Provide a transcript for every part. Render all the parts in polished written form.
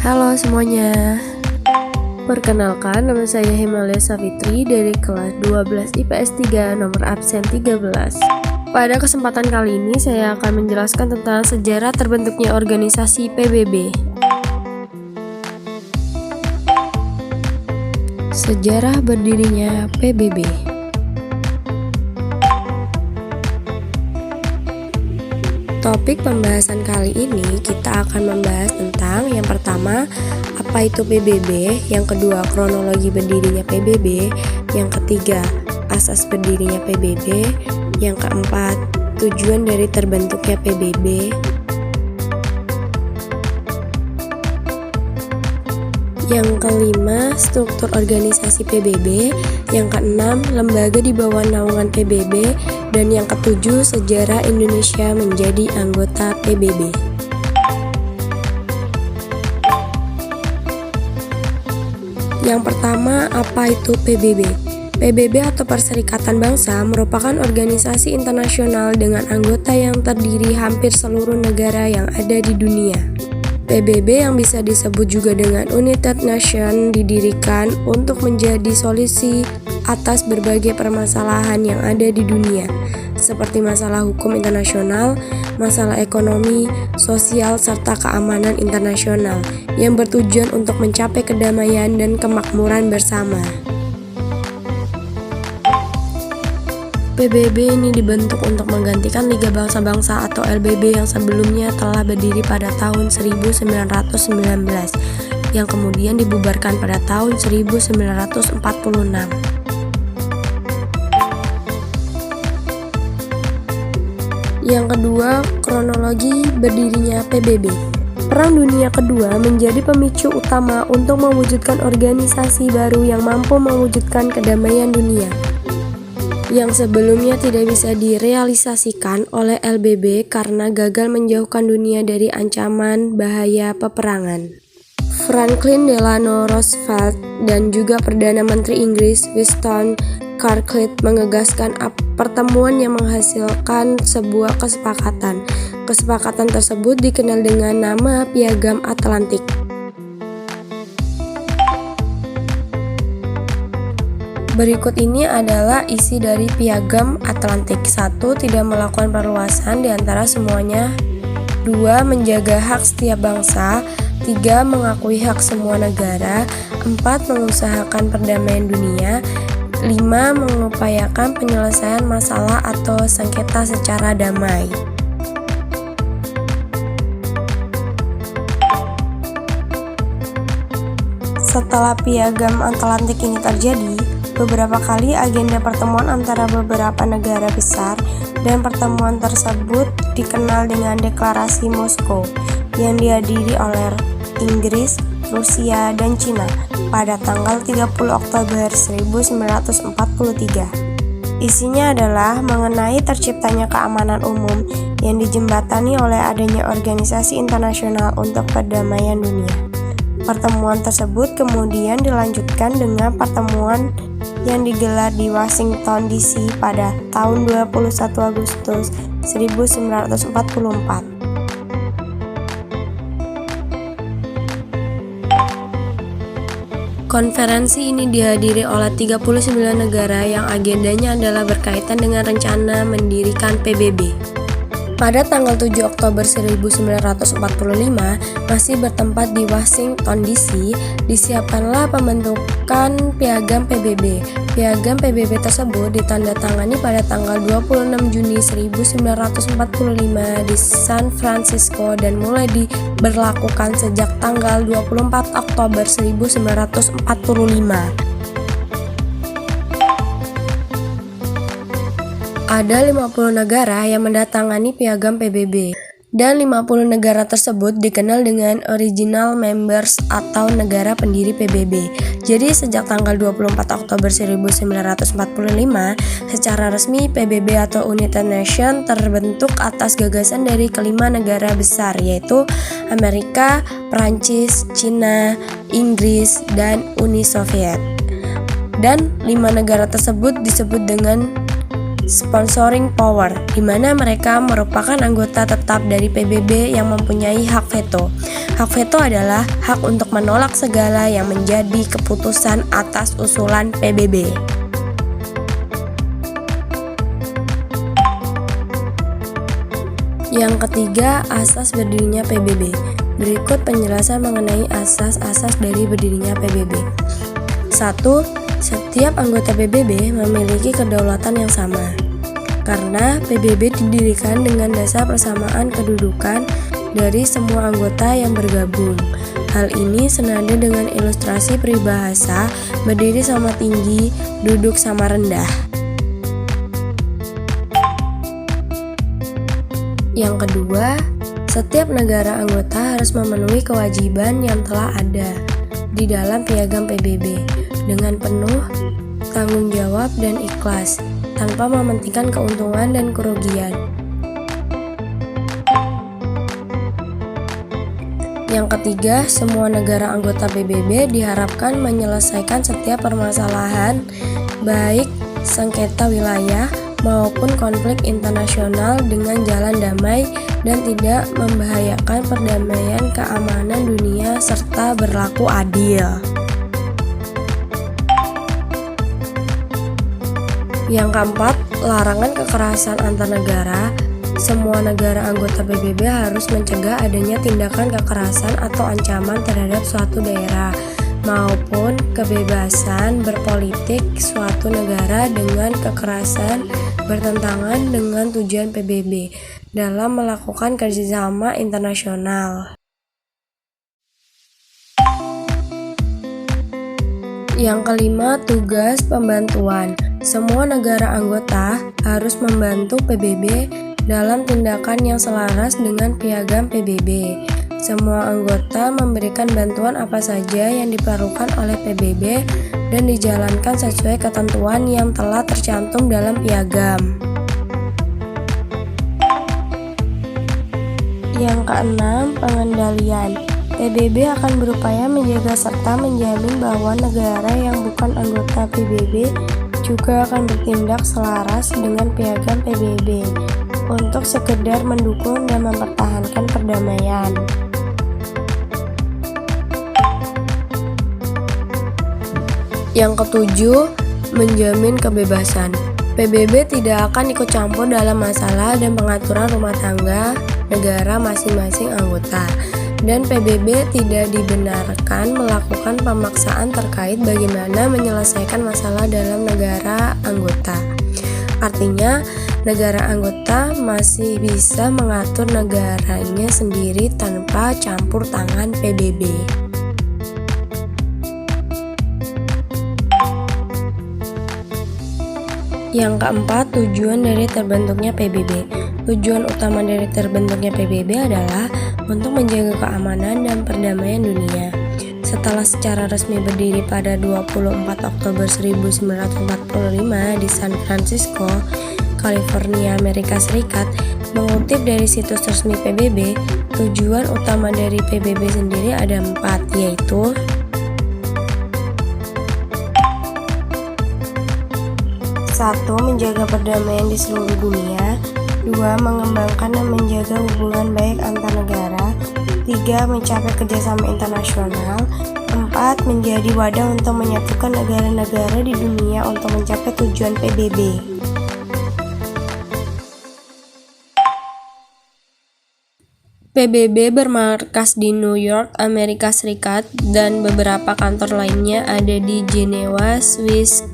Halo semuanya. Perkenalkan, nama saya Himalaya Savitri dari kelas 12 IPS 3 nomor absen 13. Pada kesempatan kali ini saya akan menjelaskan tentang sejarah terbentuknya organisasi PBB. Sejarah berdirinya PBB. Topik pembahasan kali ini kita akan membahas tentang yang pertama, apa itu PBB, yang kedua, kronologi berdirinya PBB, yang ketiga, asas berdirinya PBB, yang keempat, tujuan dari terbentuknya PBB, yang kelima, struktur organisasi PBB, yang keenam, lembaga di bawah naungan PBB, dan yang ketujuh, sejarah Indonesia menjadi anggota PBB. Yang pertama, apa itu PBB? PBB atau Perserikatan Bangsa merupakan organisasi internasional dengan anggota yang terdiri hampir seluruh negara yang ada di dunia. PBB yang bisa disebut juga dengan United Nations didirikan untuk menjadi solusi atas berbagai permasalahan yang ada di dunia, seperti masalah hukum internasional, masalah ekonomi, sosial, serta keamanan internasional, yang bertujuan untuk mencapai kedamaian dan kemakmuran bersama. PBB ini dibentuk untuk menggantikan Liga Bangsa-Bangsa atau LBB yang sebelumnya telah berdiri pada tahun 1919, yang kemudian dibubarkan pada tahun 1946. Yang kedua, kronologi berdirinya PBB. Perang Dunia Kedua menjadi pemicu utama untuk mewujudkan organisasi baru yang mampu mewujudkan kedamaian dunia, yang sebelumnya tidak bisa direalisasikan oleh LBB karena gagal menjauhkan dunia dari ancaman bahaya peperangan. Franklin Delano Roosevelt dan juga Perdana Menteri Inggris Winston Churchill mengegaskan pertemuan yang menghasilkan sebuah kesepakatan. Kesepakatan tersebut dikenal dengan nama Piagam Atlantik. Berikut ini adalah isi dari Piagam Atlantik. 1. Tidak melakukan perluasan di antara semuanya. 2. Menjaga hak setiap bangsa. 3. Mengakui hak semua negara. 4. Mengusahakan perdamaian dunia. 5. Mengupayakan penyelesaian masalah atau sengketa secara damai. Setelah Piagam Atlantik ini terjadi, beberapa kali agenda pertemuan antara beberapa negara besar, dan pertemuan tersebut dikenal dengan Deklarasi Moskow yang dihadiri oleh Inggris, Rusia, dan Cina pada tanggal 30 Oktober 1943. Isinya adalah mengenai terciptanya keamanan umum yang dijembatani oleh adanya organisasi internasional untuk perdamaian dunia. Pertemuan tersebut kemudian dilanjutkan dengan pertemuan yang digelar di Washington DC pada tahun 21 Agustus 1944. Konferensi ini dihadiri oleh 39 negara yang agendanya adalah berkaitan dengan rencana mendirikan PBB. Pada tanggal 7 Oktober 1945, masih bertempat di Washington DC, disiapkanlah pembentukan Piagam PBB. Piagam PBB tersebut ditandatangani pada tanggal 26 Juni 1945 di San Francisco dan mulai diberlakukan sejak tanggal 24 Oktober 1945. Ada 50 negara yang mendatangani Piagam PBB, dan 50 negara tersebut dikenal dengan Original Members atau negara pendiri PBB. Jadi sejak tanggal 24 Oktober 1945, secara resmi PBB atau United Nations terbentuk atas gagasan dari kelima negara besar, yaitu Amerika, Prancis, Cina, Inggris, dan Uni Soviet. Dan 5 negara tersebut disebut dengan sponsoring power, di mana mereka merupakan anggota tetap dari PBB yang mempunyai hak veto. Hak veto adalah hak untuk menolak segala yang menjadi keputusan atas usulan PBB. Yang ketiga, asas berdirinya PBB. Berikut penjelasan mengenai asas-asas dari berdirinya PBB. 1. Setiap anggota PBB memiliki kedaulatan yang sama. Karena PBB didirikan dengan dasar persamaan kedudukan dari semua anggota yang bergabung. Hal ini senada dengan ilustrasi peribahasa berdiri sama tinggi, duduk sama rendah. Yang kedua, setiap negara anggota harus memenuhi kewajiban yang telah ada di dalam piagam PBB dengan penuh tanggung jawab dan ikhlas, tanpa mementingkan keuntungan dan kerugian. Yang ketiga, semua negara anggota PBB diharapkan menyelesaikan setiap permasalahan, baik sengketa wilayah maupun konflik internasional dengan jalan damai dan tidak membahayakan perdamaian keamanan dunia serta berlaku adil. Yang keempat, larangan kekerasan antar negara. Semua negara anggota PBB harus mencegah adanya tindakan kekerasan atau ancaman terhadap suatu daerah maupun kebebasan berpolitik suatu negara dengan kekerasan bertentangan dengan tujuan PBB dalam melakukan kerjasama internasional. Yang kelima, tugas pembantuan. Semua negara anggota harus membantu PBB dalam tindakan yang selaras dengan piagam PBB. Semua anggota memberikan bantuan apa saja yang diperlukan oleh PBB dan dijalankan sesuai ketentuan yang telah tercantum dalam piagam. Yang keenam, pengendalian. PBB akan berupaya menjaga serta menjamin bahwa negara yang bukan anggota PBB juga akan bertindak selaras dengan piagam PBB untuk sekedar mendukung dan mempertahankan perdamaian. Yang ketujuh, menjamin kebebasan. PBB tidak akan ikut campur dalam masalah dan pengaturan rumah tangga negara masing-masing anggota, dan PBB tidak dibenarkan melakukan pemaksaan terkait bagaimana menyelesaikan masalah dalam negara anggota. Artinya, negara anggota masih bisa mengatur negaranya sendiri tanpa campur tangan PBB. Yang keempat, tujuan dari terbentuknya PBB. Tujuan utama dari terbentuknya PBB adalah untuk menjaga keamanan dan perdamaian dunia. Setelah secara resmi berdiri pada 24 Oktober 1945 di San Francisco, California, Amerika Serikat, mengutip dari situs resmi PBB, tujuan utama dari PBB sendiri ada 4, yaitu 1. Menjaga perdamaian di seluruh dunia. 2. Mengembangkan dan menjaga hubungan baik antar negara. 3. Mencapai kerjasama internasional. 4. Menjadi wadah untuk menyatukan negara-negara di dunia untuk mencapai tujuan PBB. PBB bermarkas di New York, Amerika Serikat, dan beberapa kantor lainnya ada di Jenewa, Swiss,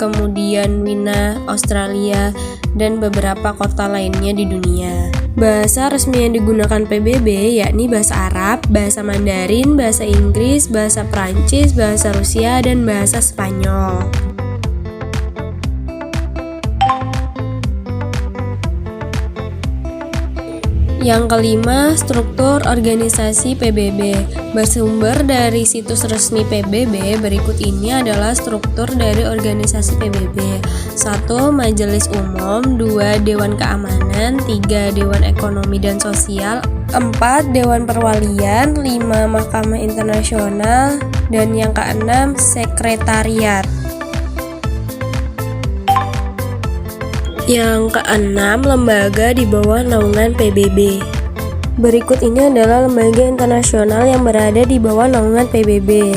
kemudian Wina, Australia, dan beberapa kota lainnya di dunia. Bahasa resmi yang digunakan PBB yakni bahasa Arab, bahasa Mandarin, bahasa Inggris, bahasa Prancis, bahasa Rusia, dan bahasa Spanyol. Yang kelima, struktur organisasi PBB. Bersumber dari situs resmi PBB, berikut ini adalah struktur dari organisasi PBB. 1. Majelis Umum. 2. Dewan Keamanan. 3. Dewan Ekonomi dan Sosial. 4. Dewan Perwalian. 5. Mahkamah Internasional. Dan yang keenam, Sekretariat. Yang keenam, lembaga di bawah naungan PBB. Berikut ini adalah lembaga internasional yang berada di bawah naungan PBB.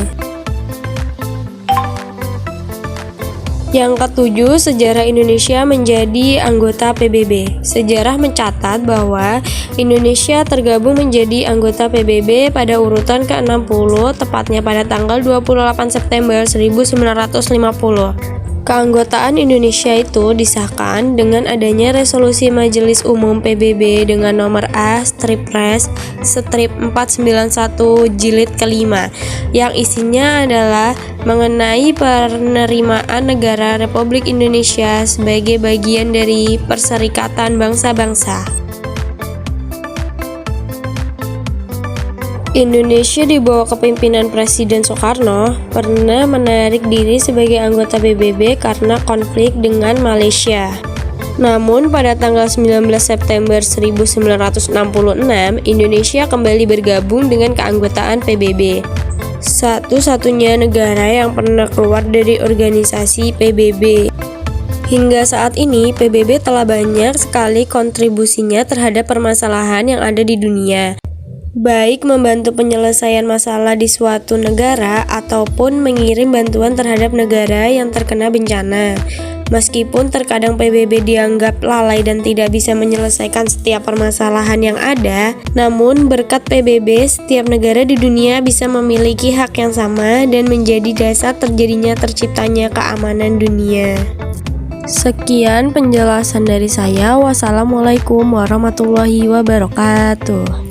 Yang ketujuh, sejarah Indonesia menjadi anggota PBB. Sejarah mencatat bahwa Indonesia tergabung menjadi anggota PBB pada urutan ke-60, tepatnya pada tanggal 28 September 1950. Keanggotaan Indonesia itu disahkan dengan adanya resolusi Majelis Umum PBB dengan nomor A/Pres/491 Jilid ke-5 yang isinya adalah mengenai penerimaan negara Republik Indonesia sebagai bagian dari Perserikatan Bangsa-Bangsa. Indonesia di bawah kepemimpinan Presiden Soekarno pernah menarik diri sebagai anggota PBB karena konflik dengan Malaysia. Namun pada tanggal 19 September 1966, Indonesia kembali bergabung dengan keanggotaan PBB. Satu-satunya negara yang pernah keluar dari organisasi PBB. Hingga saat ini, PBB telah banyak sekali kontribusinya terhadap permasalahan yang ada di dunia. Baik membantu penyelesaian masalah di suatu negara ataupun mengirim bantuan terhadap negara yang terkena bencana. Meskipun terkadang PBB dianggap lalai dan tidak bisa menyelesaikan setiap permasalahan yang ada, namun berkat PBB setiap negara di dunia bisa memiliki hak yang sama dan menjadi dasar terciptanya keamanan dunia. Sekian penjelasan dari saya. Wassalamualaikum warahmatullahi wabarakatuh.